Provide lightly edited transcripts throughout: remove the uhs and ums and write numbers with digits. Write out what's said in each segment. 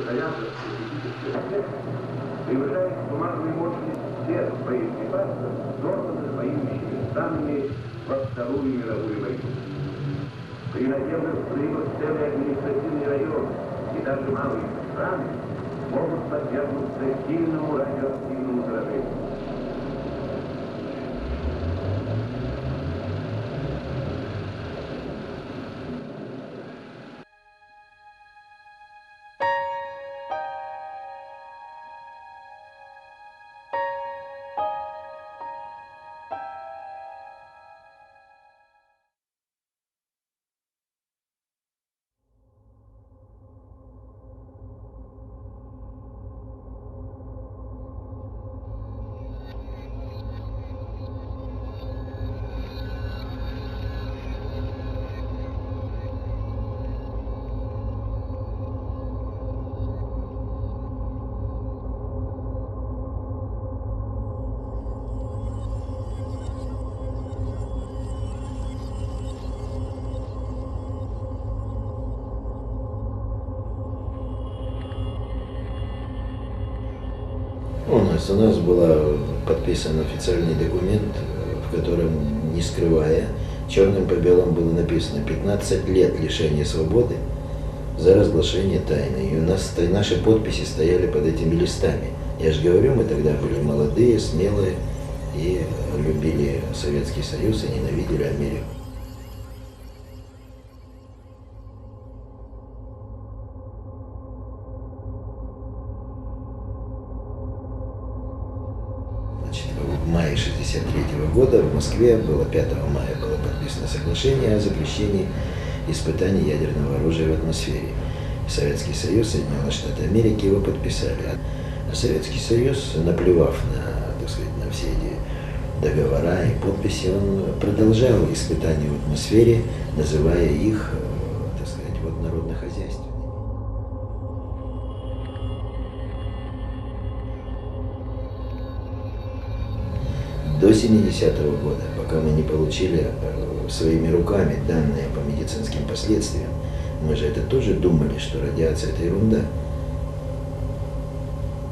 состоявшихся политических превышает суммарной мощность всех боеприпасов, созданных воюющими странами во Вторую мировую войну. При наземных взрывах целый административный район и даже малые страны могут подвергнуться сильному радиоактивному заражению. У нас был подписан официальный документ, в котором, не скрывая, черным по белому было написано 15 лет лишения свободы за разглашение тайны. И у нас наши подписи стояли под этими листами. Я же говорю, мы тогда были молодые, смелые и любили Советский Союз и ненавидели Америку. В мае 1963 года в Москве было 5 мая было подписано соглашение о запрещении испытаний ядерного оружия в атмосфере. Советский Союз, Соединенные Штаты Америки его подписали. А Советский Союз, наплевав на, так сказать, на все эти договора и подписи, он продолжал испытания в атмосфере, называя их, так сказать, вот народно-хозяйственными. До 70-го года, пока мы не получили своими руками данные по медицинским последствиям, мы же это тоже думали, что радиация – это ерунда.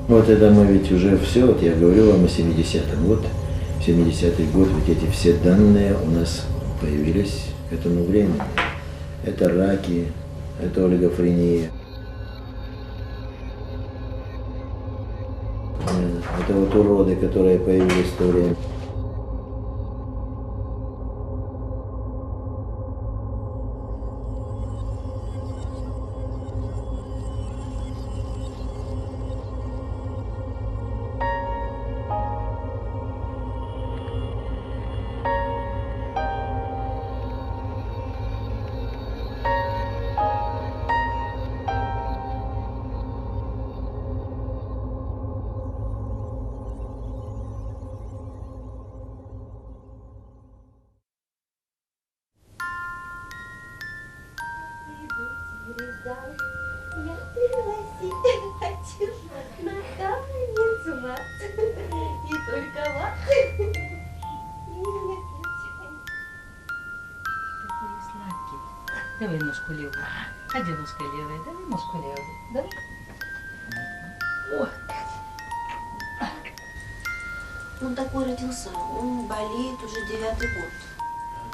Вот это мы ведь уже все, вот я говорил вам о 70-м. Вот в 70-й год ведь эти все данные у нас появились к этому времени. Это раки, это олигофрения. Это вот уроды, которые появились в то время. Я пригласить хочу на танец вас. И только вас. Такой сладкий. Давай ножку левую. А где ножка левая? Давай ножку левую. Давай. О. Он такой родился. Он болеет уже 9-й год.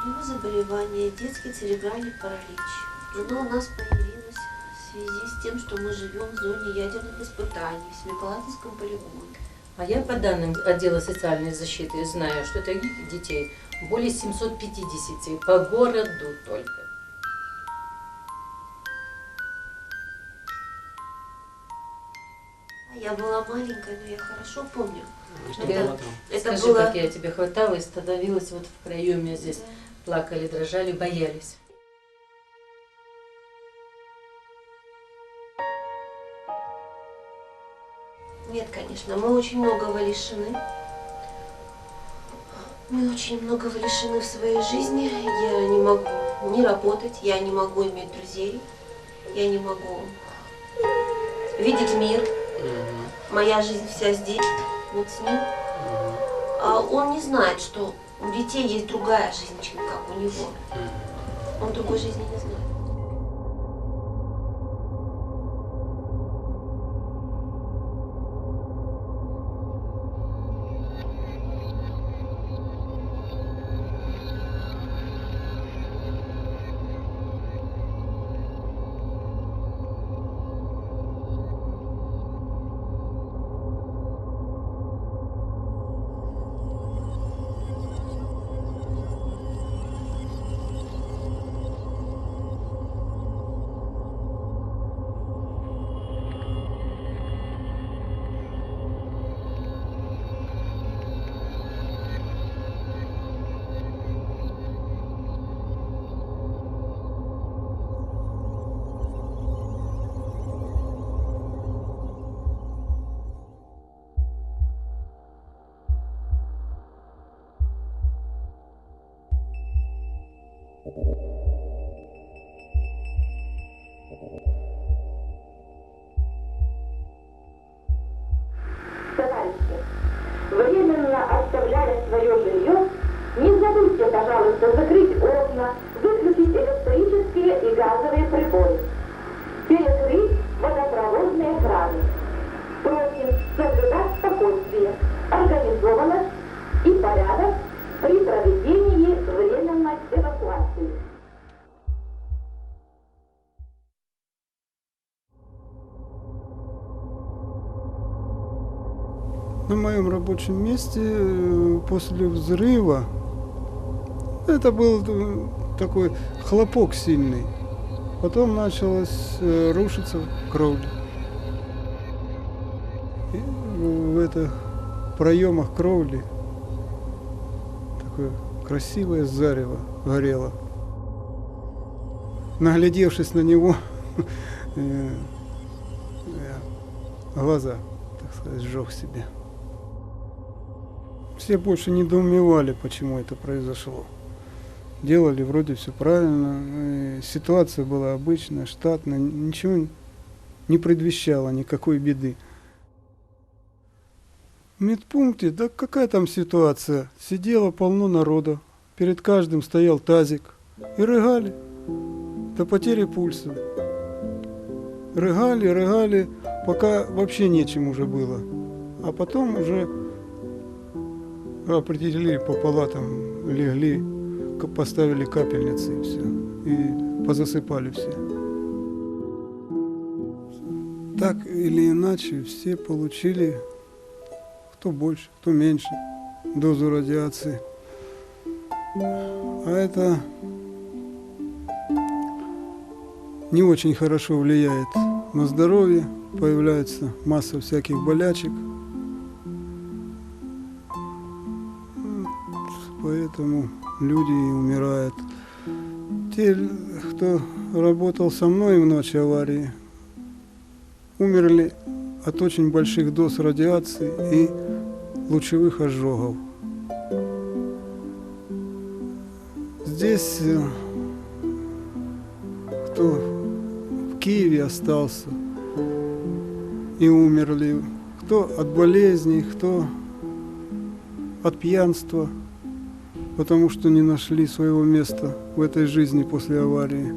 У него заболевание, детский церебральный паралич. Оно у нас появилось в связи с тем, что мы живем в зоне ядерных испытаний в Семипалатинском полигоне. А я по данным отдела социальной защиты знаю, что таких детей более 750 по городу только. Я была маленькая, но я хорошо помню. Это это скажи, было... как я тебе хватала и становилась вот в проеме здесь. Плакали, дрожали, боялись. Нет, конечно, мы очень многого лишены. Мы очень многого лишены в своей жизни. Я не могу не работать, я не могу иметь друзей, я не могу видеть мир. Моя жизнь вся здесь, вот с ним. А он не знает, что у детей есть другая жизнь, чем как у него. Он другой жизни не знает. Товарищи, временно оставляя свое жилье, не забудьте, пожалуйста, закрыть окна, выключить электрические и газовые приборы, перекрыть водопроводные краны. Просим соблюдать спокойствие, организованность и порядок при проведении временной эвакуации. На моем рабочем месте после взрыва это был такой хлопок сильный. Потом началась рушиться кровля. И в этих проемах кровли такое красивое зарево горело. Наглядевшись на него, я глаза, так сказать, сжег себе. Все больше недоумевали, почему это произошло. Делали вроде все правильно, ситуация была обычная, штатная, ничего не предвещало никакой беды. В медпункте, да какая там ситуация? Сидело полно народа, перед каждым стоял тазик и рыгали до потери пульса. Рыгали, пока вообще нечем уже было. А потом уже определили по палатам, легли, поставили капельницы и все. И позасыпали все. Так или иначе, все получили, кто больше, кто меньше, дозу радиации. А это не очень хорошо влияет на здоровье, появляется масса всяких болячек. Поэтому люди и умирают. Те, кто работал со мной в ночь аварии, умерли от очень больших доз радиации и лучевых ожогов. Здесь, кто в Киеве остался и умерли, кто от болезней, кто от пьянства, потому что не нашли своего места в этой жизни после аварии.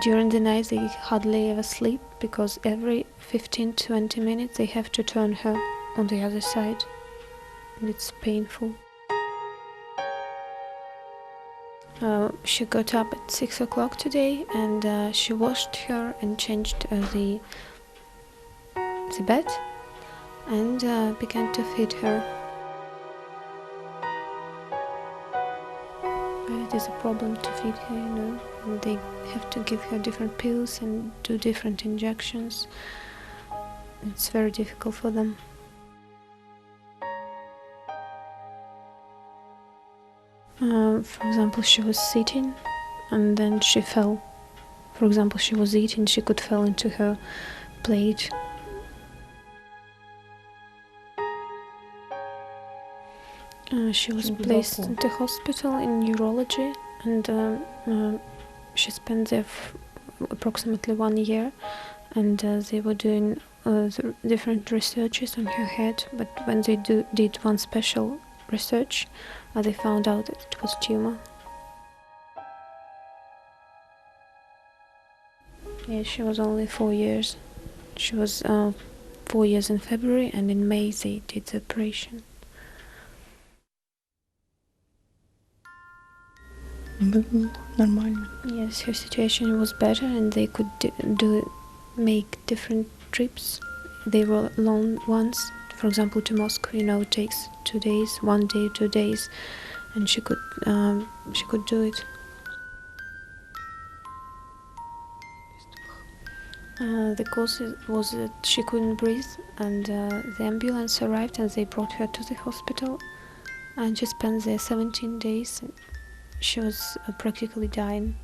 During the night they hardly ever sleep because every 15-20 minutes they have to turn her on the other side, and it's painful. She got up at 6 o'clock today, and she washed her and changed the bed and began to feed her. It is a problem to feed her, you know, and they have to give her different pills and do different injections. It's very difficult for them. For example, she was sitting and then she fell. For example, she was eating, she could fall into her plate. She was placed in the hospital in neurology, and she spent there approximately 1 year, and they were doing different researches on her head, but when they did one special research, they found out that it was tumor. Yeah, she was only 4 years. She was 4 years in February, and in May they did the operation. Нормально. Yes, her situation was better, and they could make different trips. They were long ones. For example, to Moscow, it takes 2 days, 1 day, 2 days, and she could do it. The cause was that she couldn't breathe, and the ambulance arrived and they brought her to the hospital, and she spent there 17 days. She was practically dying.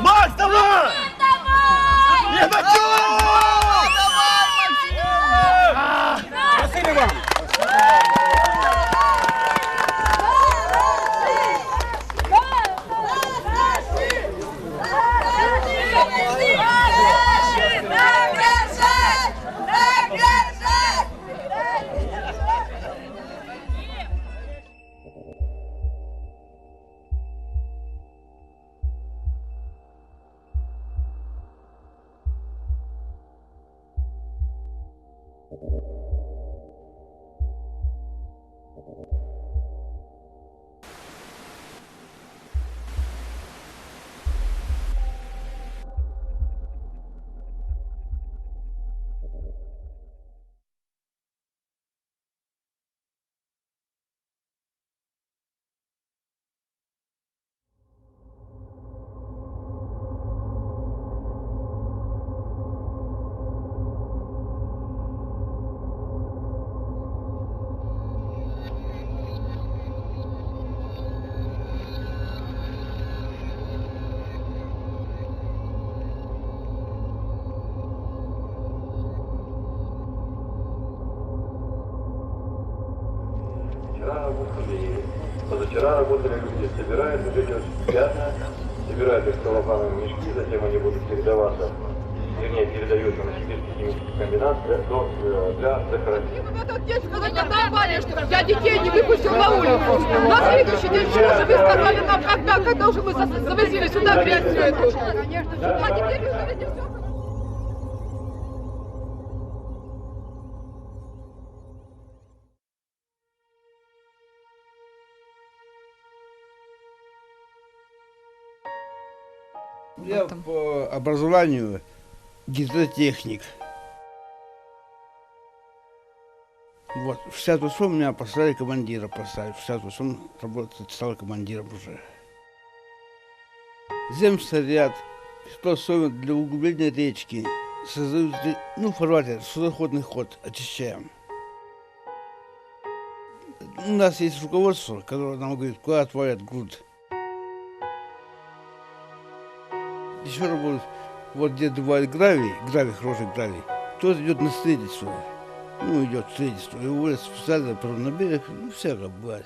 Макс, давай! Не хочу! Спасибо вам! Позавчера работали люди, собирают, уже идет пятна, собирают их в целлофановые мешки, затем они будут передаваться, передаются на сибирский химический комбинат для захоронения. В этот день сказать нормально, что я детей не выпустил на улицу. На следующий день что же вы сказали нам, когда уже мы завозили сюда грязь всю эту? А теперь вы говорите все. Я по образованию гидротехник. Вот, в 68 меня поставили командира поставить. В 68 работать стал командиром уже. Земсоряд способен для углубления речки. Создают, фарватер, судоходный ход, очищаем. У нас есть руководство, которое нам говорит, куда отвалят грунт. Еще работают, вот где бывает гравий, хороший гравий, тот идет на строительство. Идет строительство, и уводят специально на берег, всякое бывает.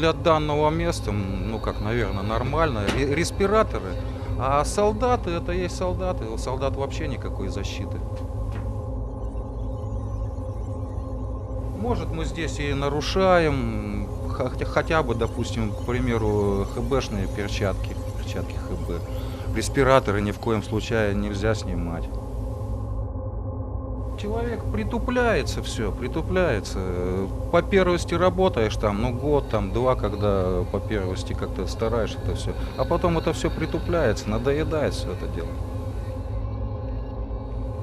для данного места, ну как, наверное, нормально. Респираторы. А солдаты, это есть солдаты. У солдат вообще никакой защиты. Может, мы здесь и нарушаем, хотя бы, допустим, к примеру, ХБшные перчатки ХБ. Респираторы ни в коем случае нельзя снимать. Человек притупляется, все, притупляется. По первости работаешь там, ну год, там, два, когда по первости как-то стараешься это все. А потом это все притупляется, надоедает все это дело.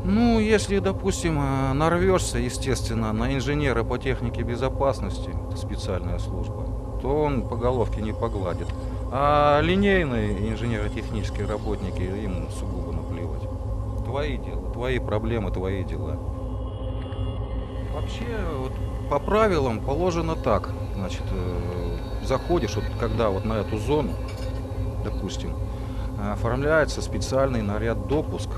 Ну, если, допустим, нарвешься, естественно, на инженера по технике безопасности, специальная служба, то он по головке не погладит. А линейные инженерно-технические работники, им сугубо наплевать. Твои дела, твои проблемы, твои дела. Вообще, вот, по правилам положено так. Значит, заходишь, вот, когда вот на эту зону, допустим, оформляется специальный наряд допуск,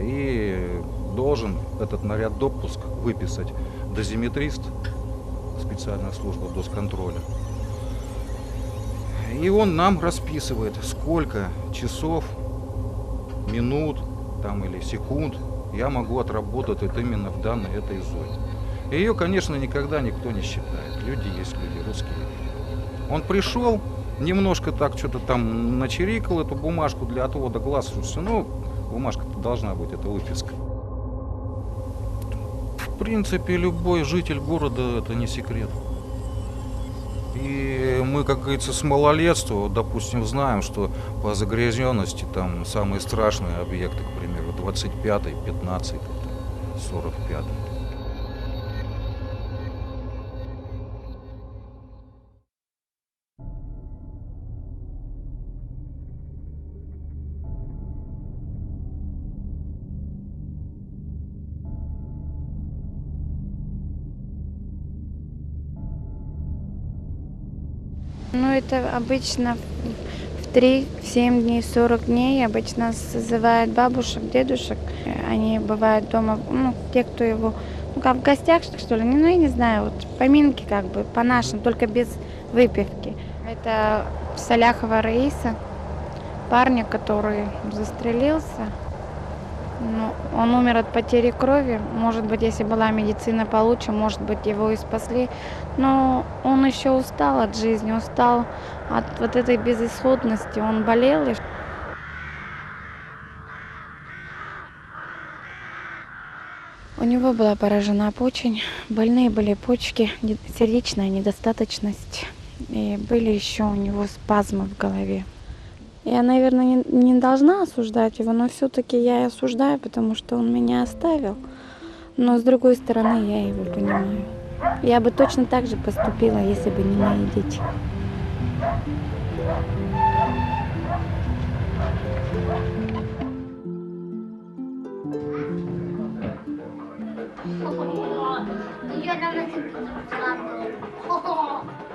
и должен этот наряд допуск выписать дозиметрист, специальная служба досконтроля. И он нам расписывает, сколько часов, минут там, или секунд я могу отработать вот именно в данной этой зоне. И ее, конечно, никогда никто не считает. Люди есть люди, русские. Он пришел, немножко так что-то там начирикал эту бумажку для отвода глаз. Ну, бумажка-то должна быть, это выписка. В принципе, любой житель города — это не секрет. И мы, как говорится, с малолетства, допустим, знаем, что по загрязненности там самые страшные объекты, к примеру, 25-й, 15-й, 45-й. Ну, это обычно в 3-7 дней, 40 дней обычно созывают бабушек, дедушек. Они бывают дома, ну, те, кто его, ну, как в гостях, что ли, ну, я не знаю, вот поминки как бы по-нашему, только без выпивки. Это Саляхова Раиса, парня, который застрелился. Ну, он умер от потери крови. Может быть, если была медицина получше, может быть, его и спасли. Но он еще устал от жизни, устал от вот этой безысходности. Он болел. У него была поражена печень, больные были почки, сердечная недостаточность. И были еще у него спазмы в голове. Я, наверное, не должна осуждать его, но все-таки я и осуждаю, потому что он меня оставил. Но с другой стороны, я его понимаю. Я бы точно так же поступила, если бы не мои дети.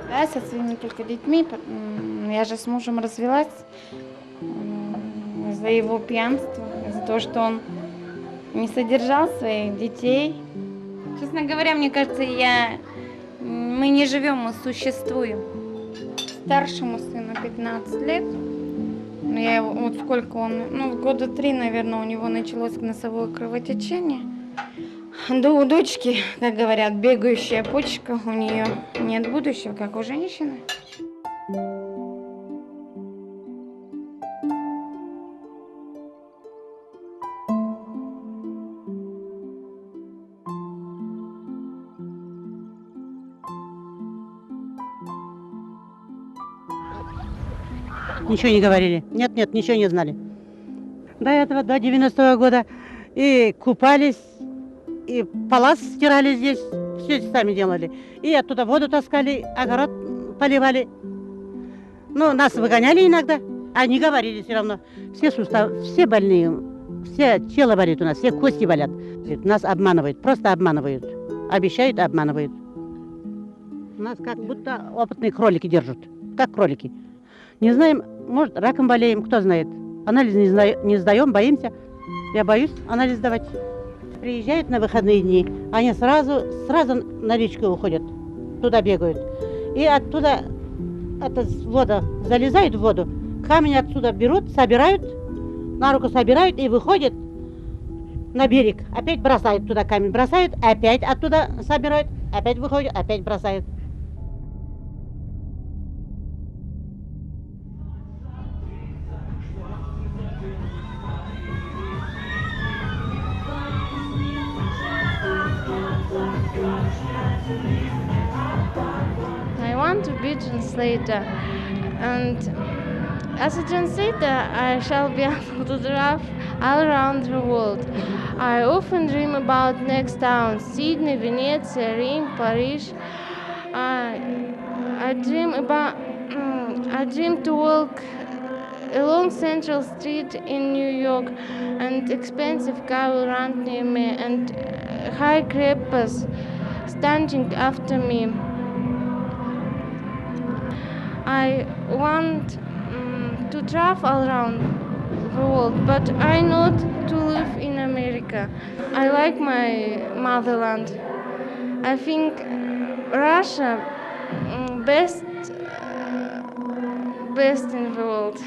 Да, со своими только детьми. Я же с мужем развелась из-за его пьянства, из-за того, что он не содержал своих детей. Честно говоря, мне кажется, мы не живем, мы существуем. Старшему сыну 15 лет. Я его, вот сколько он, ну, года 3, наверное, у него началось носовое кровотечение. Да у дочки, как говорят, бегающая почка, у нее нет будущего, как у женщины. Ничего не говорили. Нет, ничего не знали. До этого, до 90-го года и купались, и палас стирали здесь, все сами делали. И оттуда воду таскали, огород поливали. Ну, нас выгоняли иногда, а не говорили все равно. Все суставы, все больные, все тело болит у нас, все кости болят. Нас обманывают, просто обманывают. Обещают, обманывают. Нас как будто опытные кролики держат, как кролики. Не знаем, может, раком болеем, кто знает. Анализ не сдаем, боимся. Я боюсь анализ сдавать. Приезжают на выходные дни, они сразу на речку уходят, туда бегают. И оттуда это вода, залезают в воду, камень отсюда берут, собирают, на руку собирают и выходят на берег. Опять бросают туда камень, бросают, опять оттуда собирают, опять выходят, опять бросают. I want to be translator, and as a translator I shall be able to travel all around the world. I often dream about next towns: Sydney, Venice, Rome, Paris. I dream to walk along Central Street in New York, and expensive car will run near me, and high creepers standing after me. I want to travel around the world, but I not to live in America. I like my motherland. I think Russia best in the world.